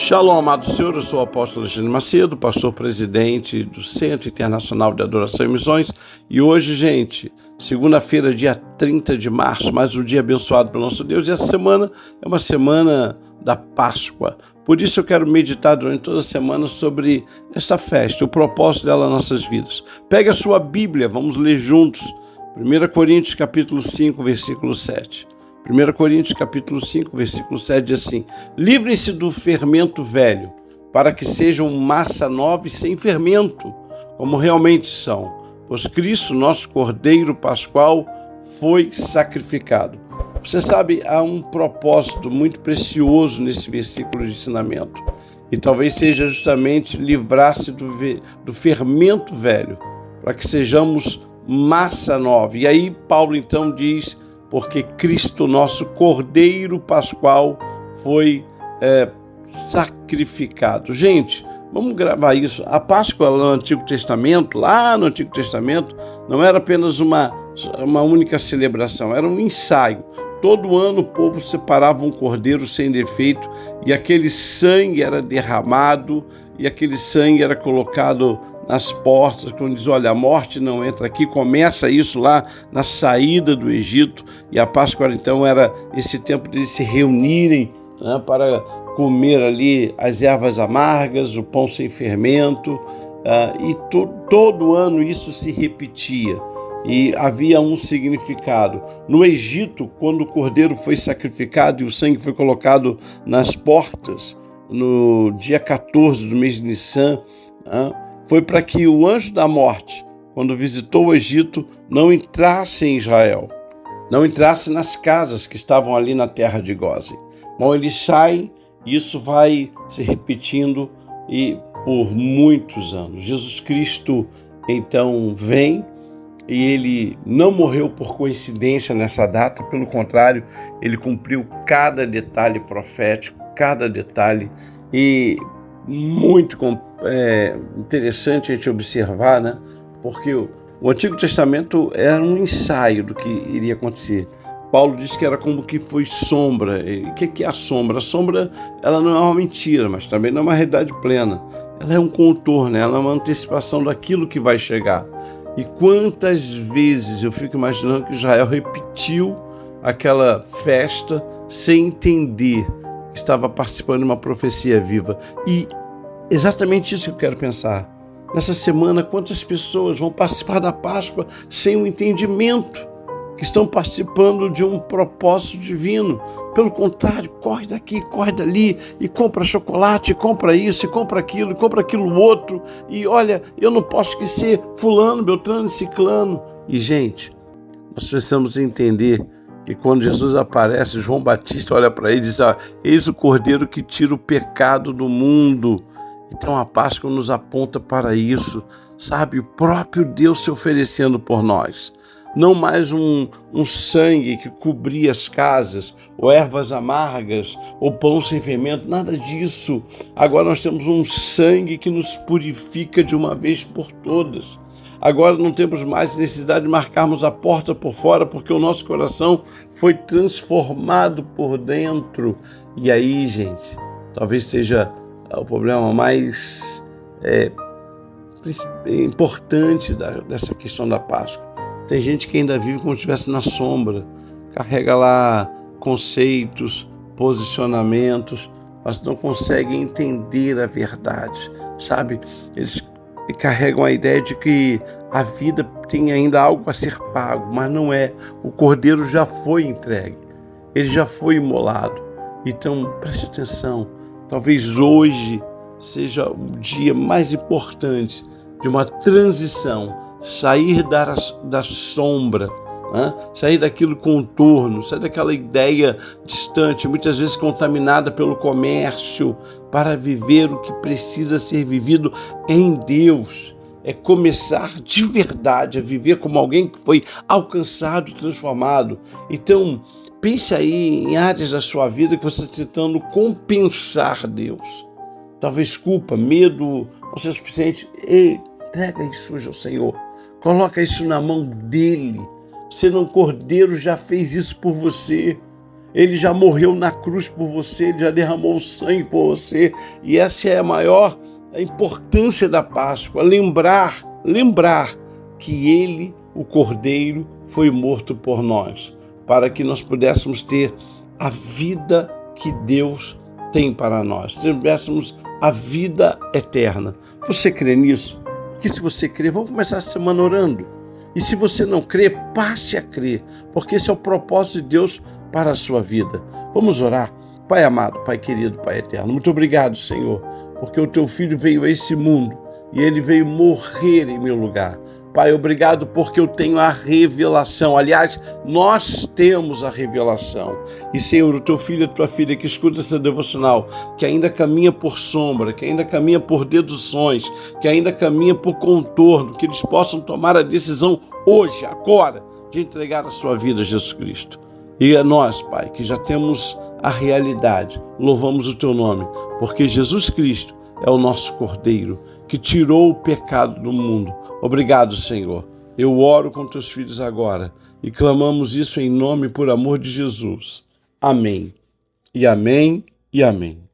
Shalom, amado Senhor, eu sou o apóstolo Alexandre Macedo, pastor presidente do Centro Internacional de Adoração e Missões. E hoje, gente, segunda-feira, dia 30 de março, mais um dia abençoado pelo nosso Deus. E essa semana é uma semana da Páscoa. Por isso eu quero meditar durante toda a semana sobre essa festa, o propósito dela nas nossas vidas. Pegue a sua Bíblia, vamos ler juntos. 1 Coríntios capítulo 5, versículo 7. 1 Coríntios capítulo 5, versículo 7 diz assim: livrem-se do fermento velho, para que sejam massa nova e sem fermento, como realmente são, pois Cristo, nosso Cordeiro Pascual, foi sacrificado. Você sabe, há um propósito muito precioso nesse versículo de ensinamento, e talvez seja justamente livrar-se do fermento velho, para que sejamos massa nova. E aí Paulo então diz: porque Cristo, nosso Cordeiro Pascual, foi sacrificado. Gente, vamos gravar isso. A Páscoa no Antigo Testamento, lá no Antigo Testamento, não era apenas uma única celebração, era um ensaio. Todo ano o povo separava um cordeiro sem defeito e aquele sangue era derramado e aquele sangue era colocado nas portas, quando diz, olha, a morte não entra aqui. Começa isso lá na saída do Egito, e a Páscoa então era esse tempo de se reunirem, né, para comer ali as ervas amargas, o pão sem fermento, e todo ano isso se repetia. E havia um significado. No Egito, quando o cordeiro foi sacrificado e o sangue foi colocado nas portas, no dia 14 do mês de Nissan, foi para que o anjo da morte, quando visitou o Egito, não entrasse em Israel, não entrasse nas casas que estavam ali na terra de Gósen. Bom, ele sai, e isso vai se repetindo e por muitos anos. Jesus Cristo, então, vem, e ele não morreu por coincidência nessa data, pelo contrário, ele cumpriu cada detalhe profético, cada detalhe, e muito interessante a gente observar, né? Porque o Antigo Testamento era um ensaio do que iria acontecer. Paulo diz que era como que foi sombra. E o que é a sombra? A sombra, ela não é uma mentira, mas também não é uma realidade plena. Ela é um contorno, ela é uma antecipação daquilo que vai chegar. E quantas vezes eu fico imaginando que Israel repetiu aquela festa sem entender que estava participando de uma profecia viva. E exatamente isso que eu quero pensar. Nessa semana, quantas pessoas vão participar da Páscoa sem o entendimento que estão participando de um propósito divino? Pelo contrário, corre daqui, corre dali, e compra chocolate, e compra isso, e compra aquilo outro, e olha, eu não posso esquecer fulano, beltrano e ciclano. E gente, nós precisamos entender que quando Jesus aparece, João Batista olha para ele e diz: eis o Cordeiro que tira o pecado do mundo. Então a Páscoa nos aponta para isso, sabe? O próprio Deus se oferecendo por nós. Não mais um sangue que cobria as casas, ou ervas amargas, ou pão sem fermento, nada disso. Agora nós temos um sangue que nos purifica de uma vez por todas. Agora não temos mais necessidade de marcarmos a porta por fora, porque o nosso coração foi transformado por dentro. E aí, gente, talvez seja o problema mais importante dessa questão da Páscoa. Tem gente que ainda vive como se estivesse na sombra, carrega lá conceitos, posicionamentos, mas não consegue entender a verdade, sabe? Eles carregam a ideia de que a vida tem ainda algo a ser pago, mas não é. O Cordeiro já foi entregue, ele já foi imolado. Então, preste atenção, talvez hoje seja o dia mais importante de uma transição, sair da sombra, né? Sair daquilo contorno, sair daquela ideia distante, muitas vezes contaminada pelo comércio, para viver o que precisa ser vivido em Deus. É começar de verdade a viver como alguém que foi alcançado, transformado. Então, pense aí em áreas da sua vida que você está tentando compensar Deus. Talvez culpa, medo não seja suficiente. Entrega isso hoje ao Senhor. Coloca isso na mão dele. O Cordeiro já fez isso por você. Ele já morreu na cruz por você, ele já derramou sangue por você. E essa é a maior importância da Páscoa, lembrar que ele, o Cordeiro, foi morto por nós, para que nós pudéssemos ter a vida que Deus tem para nós, tivéssemos a vida eterna. Você crê nisso? Porque se você crê, vamos começar a semana orando. E se você não crê, passe a crer, porque esse é o propósito de Deus para a sua vida. Vamos orar. Pai amado, Pai querido, Pai eterno, muito obrigado, Senhor, porque o teu filho veio a esse mundo e ele veio morrer em meu lugar. Pai, obrigado porque eu tenho a revelação. Aliás, nós temos a revelação. E, Senhor, o teu filho e a tua filha que escuta essa devocional, que ainda caminha por sombra, que ainda caminha por deduções, que ainda caminha por contorno, que eles possam tomar a decisão hoje, agora, de entregar a sua vida a Jesus Cristo. E a nós, Pai, que já temos a realidade, louvamos o teu nome, porque Jesus Cristo é o nosso Cordeiro, que tirou o pecado do mundo. Obrigado, Senhor. Eu oro com teus filhos agora e clamamos isso em nome e por amor de Jesus. Amém. E amém e amém.